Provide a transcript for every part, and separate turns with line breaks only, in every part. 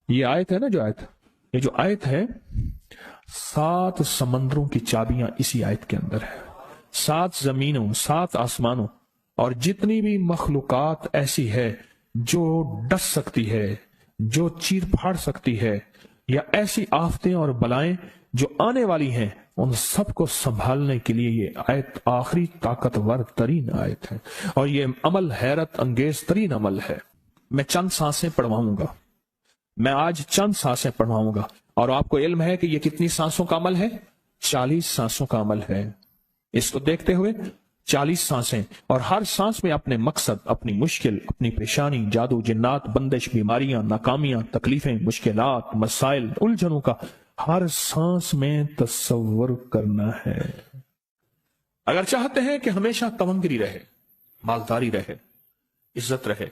یہ آیت ہے نا، یہ جو آیت ہے، 7 سمندروں کی چابیاں اسی آیت کے اندر ہے، 7 زمینوں، 7 آسمانوں، اور جتنی بھی مخلوقات ایسی ہے جو ڈس سکتی ہے، جو چیر پھاڑ سکتی ہے، یا ایسی آفتیں اور بلائیں جو آنے والی ہیں، ان سب کو سنبھالنے کے لیے یہ آیت آخری طاقتور ترین آیت ہے، اور یہ عمل حیرت انگیز ترین عمل ہے۔ میں چند سانسیں پڑھواؤں گا، میں آج چند سانسیں پڑھواؤں گا، اور آپ کو علم ہے کہ یہ کتنی سانسوں کا عمل ہے؟ 40 سانسوں کا عمل ہے۔ اس کو دیکھتے ہوئے 40 سانسیں، اور ہر سانس میں اپنے مقصد، اپنی مشکل، اپنی پریشانی، جادو، جنات، بندش، بیماریاں، ناکامیاں، تکلیفیں، مشکلات، مسائل، الجھنوں کا ہر سانس میں تصور کرنا ہے۔ اگر چاہتے ہیں کہ ہمیشہ تمنگری رہے، مالداری رہے، عزت رہے،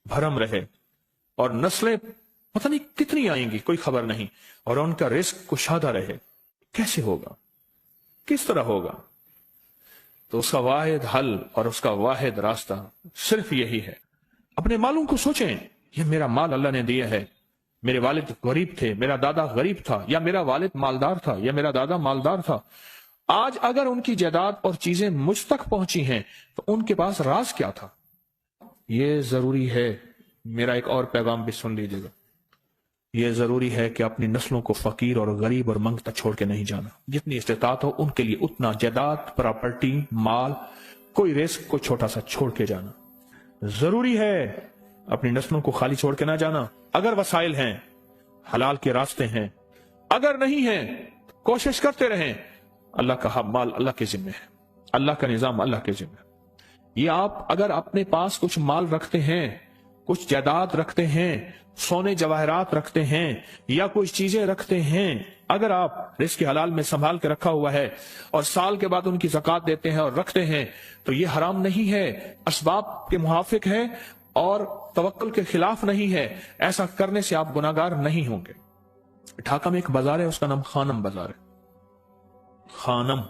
بھرم رہے، اور نسلیں پتہ نہیں کتنی آئیں گی کوئی خبر نہیں، اور ان کا رزق کشادہ رہے، کیسے ہوگا؟ کس طرح ہوگا؟ تو اس کا واحد حل اور اس کا واحد راستہ صرف یہی ہے۔ اپنے مالوں کو سوچیں، یہ میرا مال اللہ نے دیا ہے، میرے والد غریب تھے، میرا دادا غریب تھا، یا میرا والد مالدار تھا، یا میرا دادا مالدار تھا۔ آج اگر ان کی جائیداد اور چیزیں مجھ تک پہنچی ہیں تو ان کے پاس راز کیا تھا؟ یہ ضروری ہے، میرا ایک اور پیغام بھی سن لیجیے گا، یہ ضروری ہے کہ اپنی نسلوں کو فقیر اور غریب اور منگتا چھوڑ کے نہیں جانا۔ جتنی استطاعت ہو ان کے لیے اتنا جائیداد، پراپرٹی، مال، کوئی رزق کو چھوٹا سا چھوڑ کے جانا ضروری ہے۔ اپنی نسلوں کو خالی چھوڑ کے نہ جانا۔ اگر وسائل ہیں، حلال کے راستے ہیں، اگر نہیں ہیں کوشش کرتے رہیں۔ اللہ کا مال اللہ کے ذمہ ہے، اللہ کا نظام اللہ کے ذمہ ہے۔ یہ آپ اگر اپنے پاس کچھ مال رکھتے ہیں، کچھ جائیداد رکھتے ہیں، سونے جواہرات رکھتے ہیں، یا کچھ چیزیں رکھتے ہیں، اگر آپ رزق حلال میں سنبھال کے رکھا ہوا ہے اور سال کے بعد ان کی زکوٰۃ دیتے ہیں اور رکھتے ہیں، تو یہ حرام نہیں ہے، اسباب کے موافق ہے اور توکل کے خلاف نہیں ہے۔ ایسا کرنے سے آپ گناہگار نہیں ہوں گے۔ ڈھاکہ میں ایک بازار ہے، اس کا نام خانم بازار ہے۔ خانم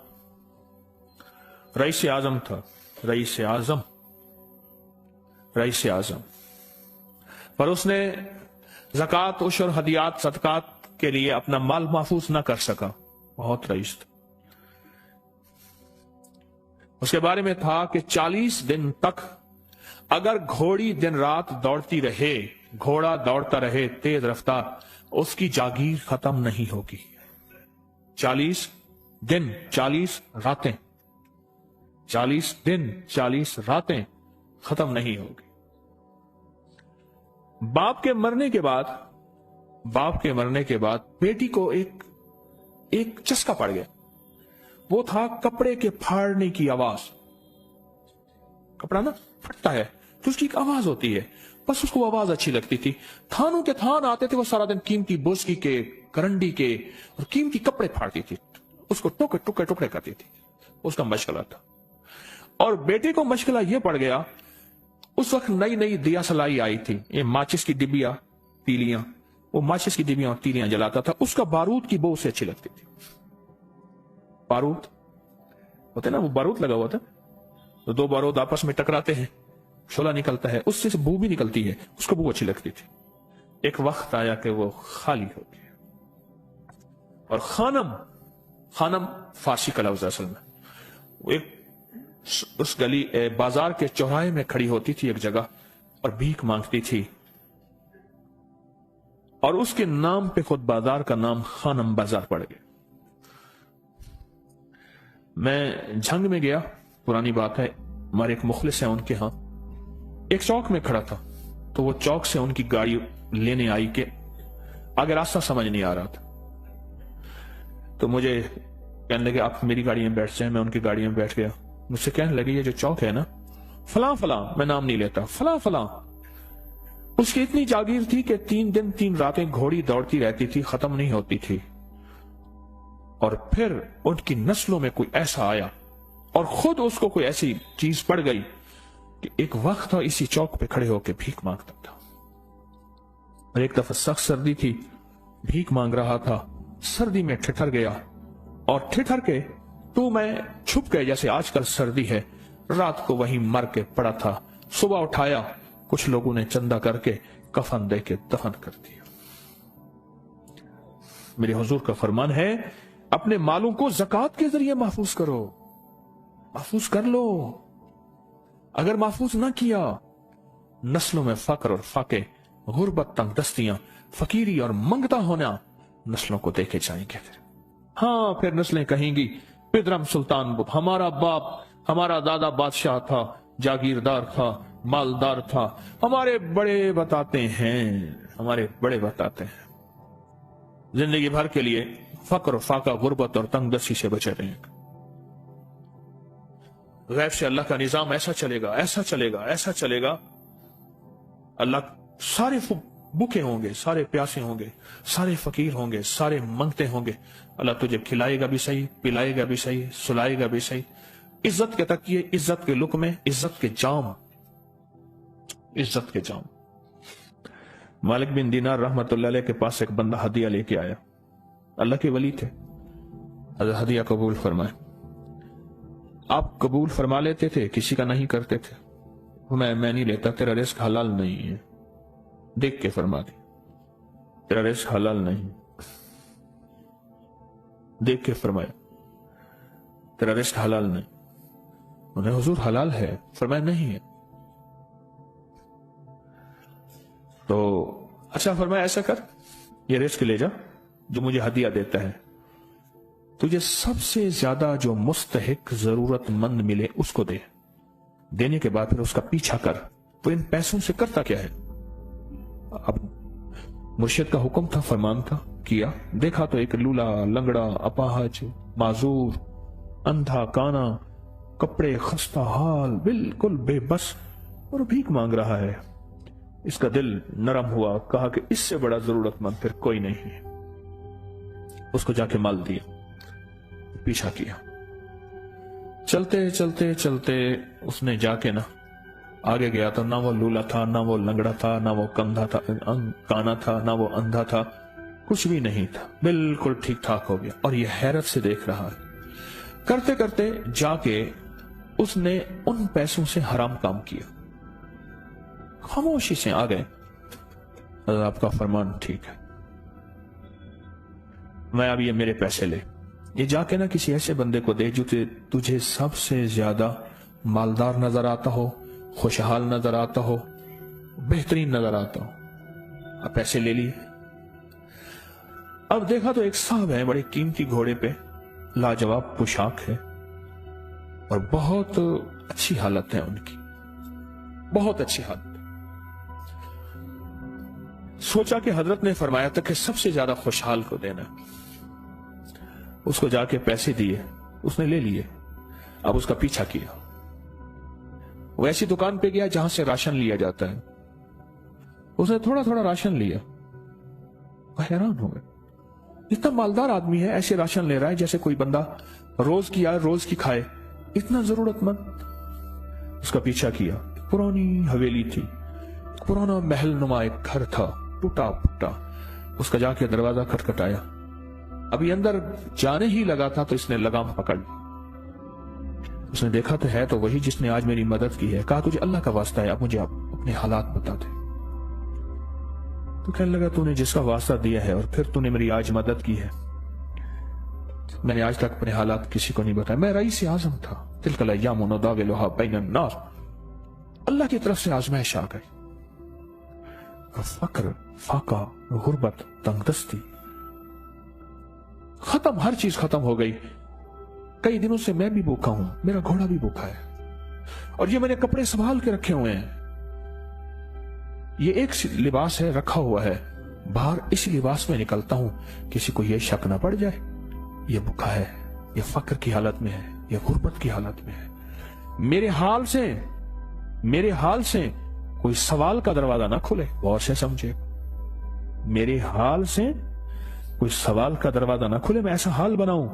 رئیس اعظم تھا، رئیس اعظم، پر اس نے زکوٰۃ، عشر، ہدیات، صدقات کے لیے اپنا مال محفوظ نہ کر سکا، بہت رئیس تھا۔ اس کے بارے میں تھا کہ 40 دن تک اگر گھوڑی دن رات دوڑتی رہے، گھوڑا دوڑتا رہے تیز رفتار، اس کی جاگیر ختم نہیں ہوگی۔ 40 دن 40 راتیں، 40 دن 40 راتیں ختم نہیں ہوگی۔ باپ کے مرنے کے بعد بیٹی کو ایک چسکا پڑ گیا، وہ تھا کپڑے کے پھاڑنے کی آواز۔ کپڑا نا پھٹتا ہے تو اس کی ایک آواز ہوتی ہے، بس اس کو آواز اچھی لگتی تھی۔ تھانوں کے تھان آتے تھے، وہ سارا دن قیمتی بوسکی کے، کرنڈی کے اور قیمتی کپڑے پھاڑتی تھی، اس کو ٹکڑے کرتی تھی، اس کا مشغلہ تھا۔ اور بیٹے کو مشغلہ یہ پڑ گیا، اس وقت نئی دیا سلائی آئی تھی، یہ ماچس کی ڈبیاں، تیلیاں، وہ ماچس کی ڈبیاں اور تیلیاں جلاتا تھا، اس کا بارود کی بو اسے اچھی لگتی تھی۔ بارود ہوتے نا، وہ بارود لگا ہوا تھا، تو 2 بارود آپس میں ٹکراتے ہیں، شعلہ نکلتا ہے، اس سے بو بھی نکلتی ہے، اس کو بو اچھی لگتی تھی۔ ایک وقت آیا کہ وہ خالی ہو گیا۔ اور خانم فارسی کا لفظ اصل میں، وہ ایک اس گلی بازار کے چوراہے میں کھڑی ہوتی تھی ایک جگہ اور بھیک مانگتی تھی، اور اس کے نام پہ خود بازار کا نام خانم بازار پڑ گیا۔ میں جھنگ میں گیا، پرانی بات ہے، ہمارے ایک مخلص ہیں ان کے ہاں، ایک چوک میں کھڑا تھا، تو وہ چوک سے ان کی گاڑی لینے آئی کہ آگے راستہ سمجھ نہیں آ رہا تھا، تو مجھے کہنے لگے آپ میری گاڑی میں بیٹھ جائیں۔ میں ان کی گاڑی میں بیٹھ گیا۔ مجھ سے کہنے لگے یہ جو چوک ہے نا، فلاں فلاں، میں نام نہیں لیتا، فلاں فلاں، اس کی اتنی جاگیر تھی کہ 3 دن 3 راتیں گھوڑی دوڑتی رہتی تھی، ختم نہیں ہوتی تھی۔ اور پھر ان کی نسلوں میں کوئی ایسا آیا اور خود اس کو کوئی ایسی چیز پڑ گئی کہ ایک وقت تھا اسی چوک پہ کھڑے ہو کے بھیک مانگتا تھا۔ اور ایک دفعہ سخت سردی تھی، بھیک مانگ رہا تھا، سردی میں ٹھٹر گیا، اور ٹھٹر کے تو میں چھپ گئے جیسے آج کل سردی ہے۔ رات کو وہیں مر کے پڑا تھا، صبح اٹھایا، کچھ لوگوں نے چندہ کر کے کفن دے کے دفن کر دیا۔ میرے حضور کا فرمان ہے اپنے مالوں کو زکات کے ذریعے محفوظ کرو، محفوظ کر لو۔ اگر محفوظ نہ کیا نسلوں میں فقر اور فاقے، غربت، تنگ دستیاں، فقیری اور منگتا ہونا نسلوں کو دیکھے جائیں گے۔ ہاں پھر نسلیں کہیں گی پدرم سلطان بت، ہمارا باپ، ہمارا دادا بادشاہ تھا، جاگیردار تھا، مالدار تھا، ہمارے بڑے بتاتے ہیں، ہمارے بڑے بتاتے ہیں۔ زندگی بھر کے لیے فقر، فاقہ، غربت اور تنگ دستی سے بچے رہیں گے۔ غیب سے اللہ کا نظام ایسا چلے گا، ایسا چلے گا، ایسا چلے گا، اللہ سارے بھوکے ہوں گے، سارے پیاسے ہوں گے، سارے فقیر ہوں گے، سارے منگتے ہوں گے، اللہ تجھے کھلائے گا بھی صحیح، پلائے گا بھی صحیح، سلائے گا بھی صحیح۔ عزت کے تکیے، عزت کے لقمے، عزت کے جام، عزت کے جام۔ مالک بن دینار رحمت اللہ علیہ کے پاس ایک بندہ ہدیہ لے کے آیا، اللہ کے ولی تھے، حضرت ہدیہ قبول فرمائے۔ آپ قبول فرما لیتے تھے، کسی کا نہیں کرتے تھے؟ میں نہیں لیتا، تیرا رزق حلال نہیں ہے، دیکھ کے فرما دی، تیرا رزق حلال نہیں، دیکھ کے فرمایا تیرا رزق حلال نہیں۔ انہیں حضور حلال ہے، فرمایا نہیں ہے۔ تو اچھا فرمایا ایسا کر، یہ رزق لے جا جو مجھے ہدیہ دیتا ہے، تجھے سب سے زیادہ جو مستحق ضرورت مند ملے اس کو دے، دینے کے بعد پھر اس کا پیچھا کر، وہ ان پیسوں سے کرتا کیا ہے؟ اب مرشد کا حکم تھا، فرمان تھا، کیا، دیکھا تو ایک لولا، لنگڑا، اپاہج، معذور، اندھا، کانا، کپڑے خستہ حال، بالکل بے بس، اور بھیک مانگ رہا ہے۔ اس کا دل نرم ہوا، کہا کہ اس سے بڑا ضرورت مند پھر کوئی نہیں ہے۔ اس کو جا کے مال دیا، پیچھا کیا، چلتے چلتے چلتے اس نے جا کے آگے گیا تو نہ وہ لولا تھا، نہ وہ لنگڑا تھا، نہ وہ کندھا تھا، کانا تھا، نہ وہ اندھا تھا، کچھ بھی نہیں تھا، بالکل ٹھیک ٹھاک ہو گیا، اور یہ حیرت سے دیکھ رہا ہے۔ کرتے کرتے جا کے اس نے ان پیسوں سے حرام کام کیا، خاموشی سے آ گئے، آپ کا فرمان ٹھیک ہے، میں اب یہ میرے پیسے لے، یہ جا کے کسی ایسے بندے کو دے جو تجھے سب سے زیادہ مالدار نظر آتا ہو، خوشحال نظر آتا ہو، بہترین نظر آتا ہو۔ اب پیسے لے لیے، اب دیکھا تو ایک صاحب ہے، بڑے قیمتی گھوڑے پہ، لاجواب پوشاک ہے، اور بہت اچھی حالت ہے ان کی، بہت اچھی حالت۔ سوچا کہ حضرت نے فرمایا تھا کہ سب سے زیادہ خوشحال کو دینا، اس کو جا کے پیسے دیے، اس نے لے لیے، اب اس کا پیچھا کیا، وہ ایسی دکان پہ گیا جہاں سے راشن لیا جاتا ہے، اس نے تھوڑا تھوڑا راشن لیا، وہ حیران ہو گئے، اتنا مالدار آدمی ہے، ایسے راشن لے رہا ہے جیسے کوئی بندہ روز کی آئے روز کی کھائے، اتنا ضرورت مند۔ اس کا پیچھا کیا، پرانی حویلی تھی، پرانا محل نما ایک گھر تھا، ٹوٹا پھوٹا، اس کا جا کے دروازہ کھٹکھٹایا، ابھی اندر جانے ہی لگا تھا تو اس نے لگام پکڑ لی، اس نے دیکھا تو ہے تو وہی جس نے آج میری مدد کی ہے، کہا تجھے اللہ کا واسطہ ہے، اب مجھے اپنے حالات بتا دے۔ تو کہنے لگا تو نے جس کا واسطہ دیا ہے اور پھر تو نے میری آج مدد کی ہے، میں نے آج تک اپنے حالات کسی کو نہیں بتایا، میں رئیس اعظم تھا، تلک الایام نداولها بین الناس، اللہ کی طرف سے آزمائش آ گئی، فقر، فاقہ، غربت، تنگ دستی ختم، ہر چیز ختم ہو گئی۔ کئی دنوں سے میں بھی بھوکا ہوں، میرا گھوڑا بھی بھوکا ہے، اور یہ میں نے کپڑے سنبھال کے رکھے ہوئے ہیں، یہ ایک لباس ہے رکھا ہوا ہے، باہر اسی لباس میں نکلتا ہوں، کسی کو یہ شک نہ پڑ جائے یہ بھوکا ہے، یہ فقر کی حالت میں ہے، یہ غربت کی حالت میں ہے۔ میرے حال سے کوئی سوال کا دروازہ نہ کھلے، غور سے سمجھے، میرے حال سے کوئی سوال کا دروازہ نہ کھلے، میں ایسا حال بناؤں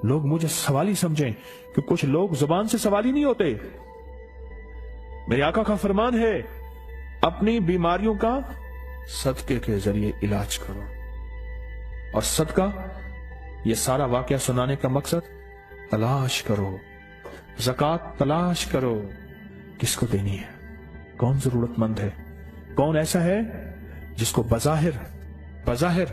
لوگ مجھے سوالی سمجھیں، کہ کچھ لوگ زبان سے سوالی نہیں ہوتے۔ میرے آقا کا فرمان ہے اپنی بیماریوں کا صدقے کے ذریعے علاج کرو، اور صدقہ، یہ سارا واقعہ سنانے کا مقصد، تلاش کرو، زکوٰۃ تلاش کرو، کس کو دینی ہے، کون ضرورت مند ہے، کون ایسا ہے جس کو بظاہر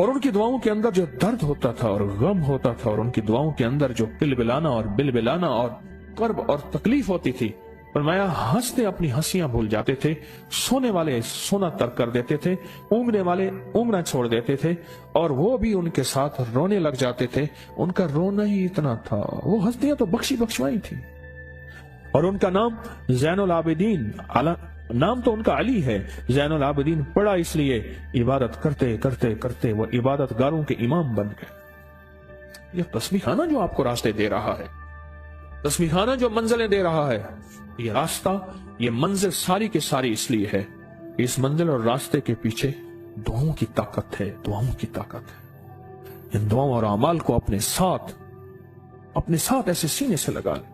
اور ان کی دعاؤں کے اندر جو درد ہوتا تھا اور غم ہوتا تھا، اور ان کی دعاؤں کے اندر جو بلبلانا اور کرب اور تکلیف ہوتی تھی، فرمایا ہنستے اپنی ہنسیاں بھول جاتے تھے، سونے والے سونا ترک کر دیتے تھے، اونگنے والے اونگنا چھوڑ دیتے تھے، اور وہ بھی ان کے ساتھ رونے لگ جاتے تھے۔ ان کا رونا ہی اتنا تھا، وہ ہستیاں تو بخشوائی تھی۔ اور ان کا نام زین العابدین، نام تو ان کا علی ہے، زین العابدین پڑا اس لیے عبادت کرتے کرتے کرتے وہ عبادت گاروں کے امام بن گئے۔ یہ تسبیح خانہ جو آپ کو راستے دے رہا ہے، تسبیح خانہ جو منزلیں دے رہا ہے، یہ راستہ، یہ منزل ساری کے ساری اس لیے ہے کہ اس منزل اور راستے کے پیچھے دعاؤں کی طاقت ہے، دعاؤں کی طاقت ہے۔ ان دعاؤں اور اعمال کو اپنے ساتھ ایسے سینے سے لگا لیں۔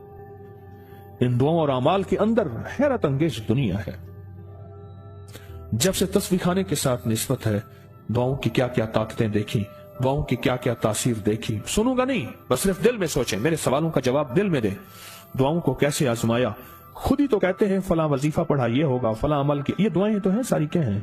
ان دعاؤں اور اعمال کے اندر حیرت انگیز دنیا ہے۔ جب سے تسبیح خانے کے ساتھ نسبت ہے، دعاؤں کی کیا کیا طاقتیں دیکھی، دعاؤں کی کیا کیا تاثیر دیکھی، سنوں گا نہیں، بس صرف دل میں سوچیں، میرے سوالوں کا جواب دل میں دیں۔ دعاؤں کو کیسے آزمایا، خود ہی تو کہتے ہیں فلاں وظیفہ پڑھا یہ ہوگا، فلاں عمل کی، یہ دعائیں تو ہیں، ساری کیا ہیں؟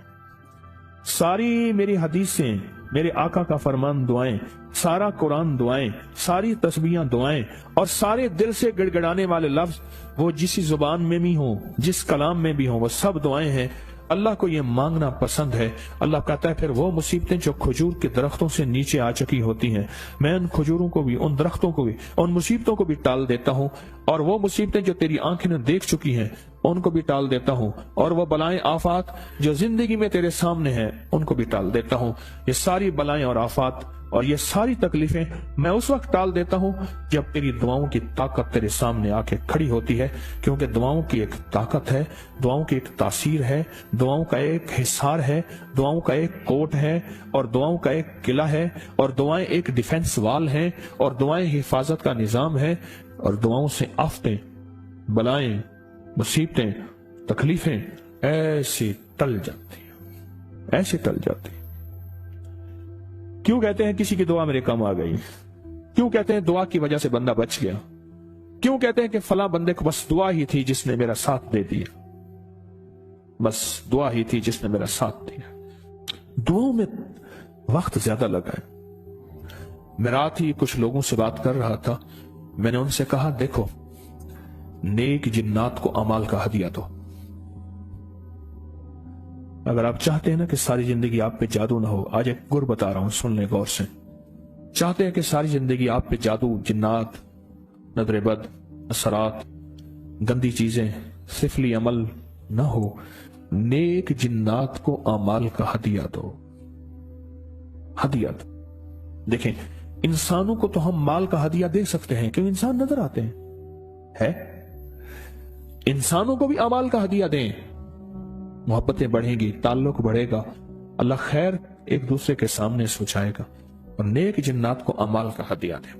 ساری میری حدیثیں، میرے آقا کا فرمان دعائیں، سارا قرآن دعائیں، ساری تسبیحاں دعائیں، اور سارے دل سے گڑ گڑانے والے لفظ وہ جسی زبان میں بھی ہوں، جس کلام میں بھی ہوں، وہ سب دعائیں ہیں۔ اللہ کو یہ مانگنا پسند ہے۔ اللہ کہتا ہے پھر وہ مصیبتیں جو کھجور کے درختوں سے نیچے آ چکی ہوتی ہیں، میں ان کھجوروں کو بھی، ان درختوں کو بھی، ان مصیبتوں کو بھی ٹال دیتا ہوں، اور وہ مصیبتیں جو تیری آنکھیں نے دیکھ چکی ہیں ان کو بھی ٹال دیتا ہوں، اور وہ بلائیں آفات جو زندگی میں تیرے سامنے ہیں ان کو بھی ٹال دیتا ہوں۔ یہ ساری بلائیں اور آفات اور یہ ساری تکلیفیں میں اس وقت ٹال دیتا ہوں جب تیری دعاؤں کی طاقت تیرے سامنے آ کے کھڑی ہوتی ہے، کیونکہ دعاؤں کی ایک طاقت ہے، دعاؤں کی ایک تاثیر ہے، دعاؤں کا ایک حصار ہے، دعاؤں کا ایک کوٹ ہے، اور دعاؤں کا ایک قلعہ ہے، اور دعائیں ایک ڈیفنس وال ہیں، اور دعائیں حفاظت کا نظام ہے، اور دعاؤں سے آفتیں، بلائیں، مصیبتیں، تکلیفیں ایسے ٹل جاتی ہیں، ایسے ٹل جاتی ہیں۔ کیوں کہتے ہیں کسی کی دعا میرے کام آ گئی؟ کیوں کہتے ہیں دعا کی وجہ سے بندہ بچ گیا؟ کیوں کہتے ہیں کہ فلاں بندے کو بس دعا ہی تھی جس نے میرا ساتھ دے دیا، بس دعا ہی تھی جس نے میرا ساتھ دیا؟ دعاؤں میں وقت زیادہ لگا ہے۔ میں رات ہی کچھ لوگوں سے بات کر رہا تھا، میں نے ان سے کہا دیکھو، نیک جنات کو اعمال کا ہدیہ دو۔ اگر آپ چاہتے ہیں نا کہ ساری زندگی آپ پہ جادو نہ ہو، آج ایک گر بتا رہا ہوں، سن لیں غور سے۔ چاہتے ہیں کہ ساری زندگی آپ پہ جادو، جنات، نظر بد، اثرات، گندی چیزیں، سفلی عمل نہ ہو، نیک جنات کو اعمال کا ہدیہ دو، ہدیہ دو۔ دیکھیں، انسانوں کو تو ہم مال کا ہدیہ دے سکتے ہیں، کیوں انسان نظر آتے ہیں، ہے؟ انسانوں کو بھی اعمال کا ہدیہ دیں، محبتیں بڑھیں گی، تعلق بڑھے گا، اللہ خیر ایک دوسرے کے سامنے سوچائے گا۔ اور نیک جنات کو اعمال کا ہدیہ دیں،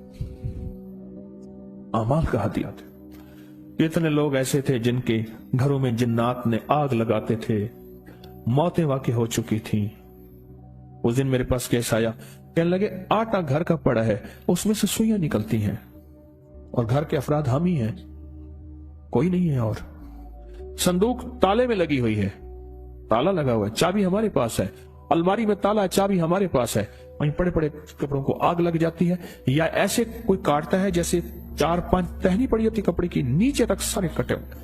اعمال کا ہدیہ دیں۔ اتنے لوگ ایسے تھے جن کے گھروں میں جنات نے آگ لگاتے تھے، موتیں واقع ہو چکی تھیں۔ اس دن میرے پاس کیس آیا، کہنے لگے آٹا گھر کا پڑا ہے، اس میں سے سوئیاں نکلتی ہیں، اور گھر کے افراد ہم ہی ہیں، کوئی نہیں ہے، اور صندوق تالے میں لگی ہوئی ہے، تالا لگا ہوا ہے، چابی ہمارے پاس ہے، الماری میں تالا ہے، چابی ہمارے پاس ہے، وہیں پڑے پڑے کپڑوں کو آگ لگ جاتی ہے، یا ایسے کوئی کاٹتا ہے جیسے 4-5 ٹہنی پڑی ہوتی کپڑے کی، نیچے تک سارے کٹے ہوئے۔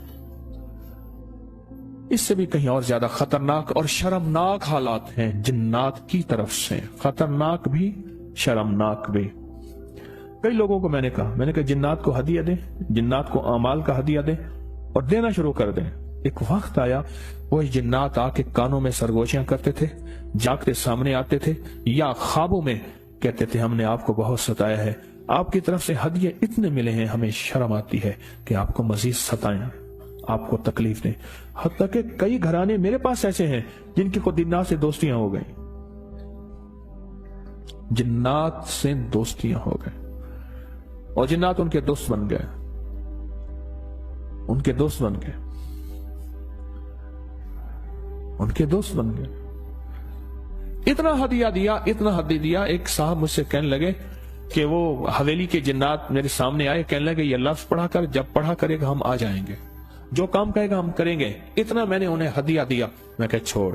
اس سے بھی کہیں اور زیادہ خطرناک اور شرمناک حالات ہیں جنات کی طرف سے، خطرناک بھی، شرمناک بھی۔ کئی لوگوں کو میں نے کہا جنات کو ہدیہ دیں، جنات کو اعمال کا ہدیہ دیں، اور دینا شروع کر دیں۔ ایک وقت آیا وہ جنات آ کے کانوں میں سرگوشیاں کرتے تھے، جاگتے سامنے آتے تھے، یا خوابوں میں کہتے تھے ہم نے آپ کو بہت ستایا ہے، آپ کی طرف سے ہدیے اتنے ملے ہیں، ہمیں شرم آتی ہے کہ آپ کو مزید ستائیں، آپ کو تکلیف دیں۔ حتیٰ کہ کئی گھرانے میرے پاس ایسے ہیں جن کی خود جنات سے دوستیاں ہو گئیں، جنات سے دوستیاں ہو گئیں، اور جنات ان کے دوست بن گئے، ان کے دوست بن گئے، ان کے دوست بن گئے۔ اتنا ہدیہ دیا، اتنا ہدیہ دیا، ایک صاحب مجھ سے کہنے لگے کہ وہ حویلی کے جنات میرے سامنے آئے، کہنے لگے یہ لفظ پڑھا کر، جب پڑھا کرے گا ہم آ جائیں گے، جو کام کہے گا ہم کریں گے۔ اتنا میں نے انہیں ہدیہ دیا، میں کہا چھوڑ،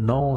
9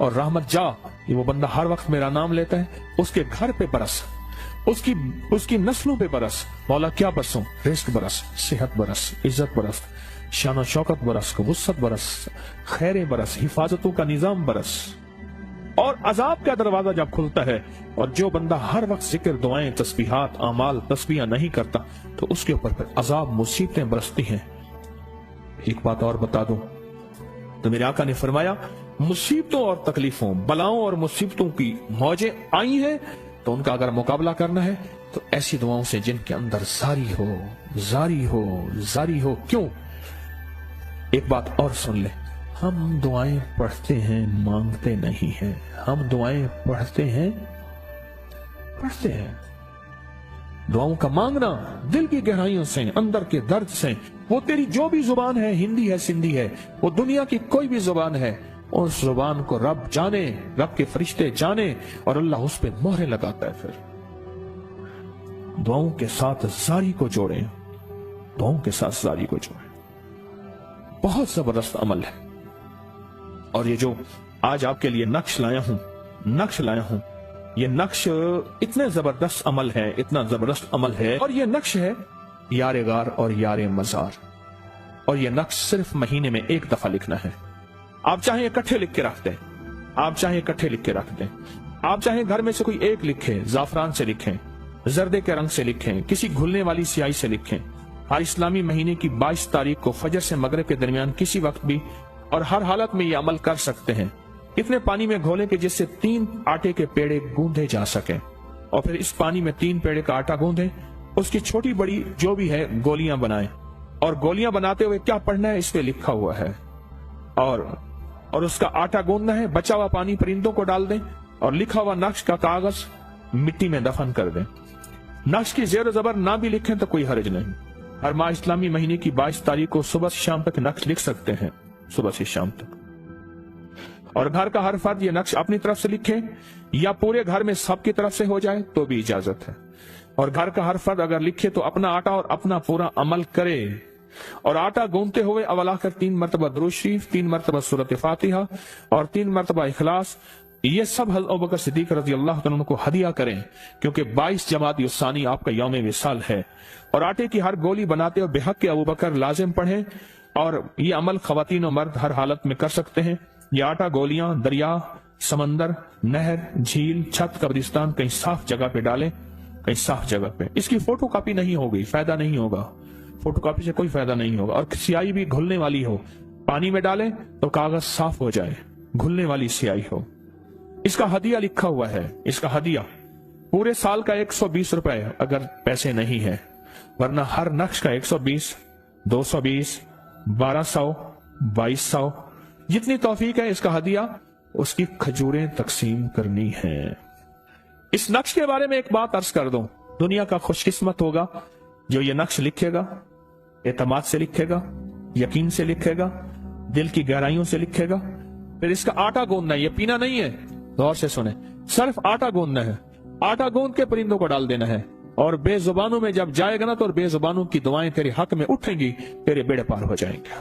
اور رحمت جا، یہ وہ بندہ ہر وقت میرا نام لیتا ہے، اس کے گھر پہ برس، اس کی نسلوں پہ برس، مولا کیا برسوں، رزق برس، صحت برس، عزت برس، شان و شوکت برس، وسعت برس، خیریں برس، حفاظتوں کا نظام برس۔ اور عذاب کا دروازہ جب کھلتا ہے اور جو بندہ ہر وقت ذکر، دعائیں، تسبیحات، اعمال، تسبیحاں نہیں کرتا تو اس کے اوپر پھر عذاب، مصیبتیں برستی ہیں۔ ایک بات اور بتا دوں تو میرے آقا نے فرمایا مصیبتوں اور تکلیفوں، بلاؤں اور مصیبتوں کی موجیں آئی ہیں تو ان کا اگر مقابلہ کرنا ہے تو ایسی دعاؤں سے جن کے اندر زاری ہو، زاری ہو، زاری ہو۔ کیوں؟ ایک بات اور سن لیں، ہم دعائیں پڑھتے ہیں، مانگتے نہیں ہیں۔ ہم دعائیں پڑھتے ہیں، دعاؤں کا مانگنا دل کی گہرائیوں سے، اندر کے درد سے۔ وہ تیری جو بھی زبان ہے، ہندی ہے، سندھی ہے، وہ دنیا کی کوئی بھی زبان ہے، اس زبان کو رب جانے، رب کے فرشتے جانے، اور اللہ اس پہ مہریں لگاتا ہے۔ پھر دعاؤں کے ساتھ زاری کو جوڑیں، دعاؤں کے ساتھ زاری کو جوڑیں۔ بہت زبردست عمل ہے، اور یہ جو آج آپ کے لیے نقش لایا ہوں، یہ نقش اتنے زبردست عمل ہے، اتنا زبردست عمل ہے، اور یہ نقش ہے یار غار اور یار مزار، اور یہ نقش صرف مہینے میں ایک دفعہ لکھنا ہے۔ آپ چاہیں اکٹھے لکھ کے رکھ دیں، آپ چاہیں گھر میں سے کوئی ایک لکھیں، زعفران سے لکھیں، زردے کے رنگ سے لکھیں، کسی گھلنے والی سیاہی سے لکھیں۔ ہر اسلامی مہینے کی 22 تاریخ کو فجر سے مغرب کے درمیان کسی وقت بھی اور ہر حالت میں یہ عمل کر سکتے ہیں۔ اتنے پانی میں گھولیں کہ جس سے 3 آٹے کے پیڑے گوندھے جا سکیں، اور پھر اس پانی میں 3 پیڑے کا آٹا گوندھیں، اس کی چھوٹی بڑی جو بھی ہے گولیاں بنائیں، اور گولیاں بناتے ہوئے کیا پڑھنا ہے اس پہ لکھا ہوا ہے، اور اس کا آٹا گوندنا ہے۔ بچا ہوا پانی پرندوں کو ڈال دیں، اور لکھا ہوا نقش کا کاغذ مٹی میں دفن کر دیں۔ نقش کی زیر و زبر نہ بھی لکھیں تو کوئی حرج نہیں۔ ہر ماہ اسلامی مہینے کی 22 تاریخ کو صبح سے شام تک نقش لکھ سکتے ہیں، صبح سے شام تک۔ اور گھر کا ہر فرد یہ نقش اپنی طرف سے لکھے، یا پورے گھر میں سب کی طرف سے ہو جائے تو بھی اجازت ہے۔ اور گھر کا ہر فرد اگر لکھے تو اپنا آٹا اور اپنا پورا عمل کرے، اور آٹا گوندتے ہوئے اول آخر 3 مرتبہ درود شریف، 3 مرتبہ سورۃ فاتحہ اور 3 مرتبہ اخلاص، یہ سب حضرت ابوبکر صدیق رضی اللہ عنہ کو ہدیہ کریں، کیونکہ 22 جمادی الثانی آپ کا یوم وصال ہے۔ اور آٹے کی ہر گولی بناتے ہوئے بحق ابوبکر لازم پڑھیں، اور یہ عمل خواتین و مرد ہر حالت میں کر سکتے ہیں۔ یہ آٹا گولیاں دریا، سمندر، نہر، جھیل، چھت، قبرستان، کہیں صاف جگہ پہ ڈالیں، کہیں صاف جگہ پہ۔ اس کی فوٹو کاپی نہیں ہوگی، فائدہ نہیں ہوگا، فوٹو کاپی سے کوئی فائدہ نہیں ہوگا۔ اور سیاہی بھی گھلنے والی ہو، پانی میں ڈالیں تو کاغذ صاف ہو جائے، گھلنے والی سیاہی ہو۔ اس کا ہدیہ لکھا ہوا ہے، اس کا ہدیہ پورے سال کا 120 روپے اگر پیسے نہیں ہے، ورنہ ہر نقش کا 120، 220، 1200، 2200، جتنی توفیق ہے اس کا ہدیہ، اس کی کھجوریں تقسیم کرنی ہے۔ اس نقش کے بارے میں ایک بات عرض کر دوں، دنیا کا خوش قسمت ہوگا جو یہ نقش لکھے گا، اعتماد سے لکھے گا، یقین سے لکھے گا، دل کی گہرائیوں سے لکھے گا۔ پھر اس کا آٹا گوندنا ہے، یہ پینا نہیں ہے، غور سے سنیں، صرف آٹا گوندنا ہے، آٹا گوند کے پرندوں کو ڈال دینا ہے، اور بے زبانوں میں جب جائے گا نا تو بے زبانوں کی دعائیں تیرے حق میں اٹھیں گی، تیرے بیڑے پار ہو جائیں گے،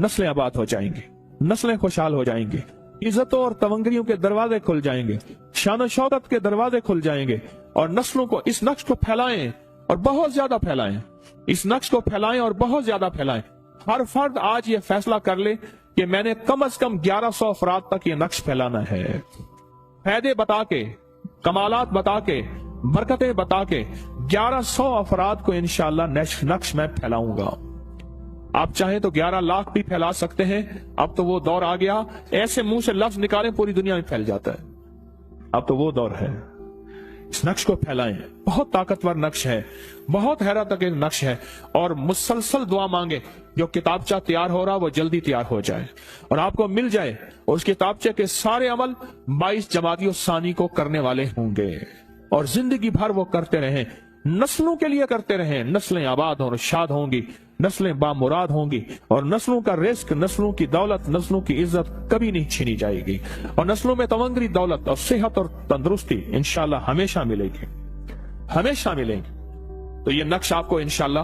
نسلیں آباد ہو جائیں گی، نسلیں خوشحال ہو جائیں گی، عزتوں اور تمنگریوں کے دروازے کھل جائیں گے، شان و شوکت کے دروازے کھل جائیں گے، اور نسلوں کو اس نقش کو پھیلائیں اور بہت زیادہ پھیلائیں، اس نقش کو پھیلائیں اور بہت زیادہ پھیلائیں۔ ہر فرد آج یہ فیصلہ کر لے کہ میں نے کم از کم 1100 افراد تک یہ نقش پھیلانا ہے، فائدے بتا کے، کمالات بتا کے، برکتیں بتا کے 1100 افراد کو انشاءاللہ نقش میں پھیلاؤں گا۔ آپ چاہیں تو 11 لاکھ بھی پھیلا سکتے ہیں، اب تو وہ دور آ گیا، ایسے منہ سے لفظ نکالیں پوری دنیا میں پھیل جاتا ہے، اب تو وہ دور ہے۔ اس نقش کو پھیلائیں، بہت طاقتور نقش ہے، بہت حیرت انگیز نقش ہے، اور مسلسل دعا مانگے، جو کتابچہ تیار ہو رہا وہ جلدی تیار ہو جائے اور آپ کو مل جائے، اور اس کتابچے کے سارے عمل 22 جمادی الثانی کو کرنے والے ہوں گے، اور زندگی بھر وہ کرتے رہیں، نسلوں کے لیے کرتے رہیں، نسلیں آباد اور شاد ہوں گی، نسلیں بامراد ہوں گی، اور نسلوں کا رزق، نسلوں کی دولت، نسلوں کی عزت کبھی نہیں چھینی جائے گی، اور نسلوں میں تمنگری دولت اور صحت اور تندرستی انشاءاللہ ہمیشہ ملے گی، ہمیشہ ملے گی۔ تو یہ نقش آپ کو انشاءاللہ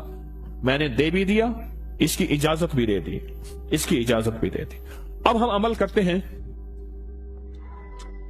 میں نے دے بھی دیا، اس کی اجازت بھی دے دی، اس کی اجازت بھی دے دی۔ اب ہم عمل کرتے ہیں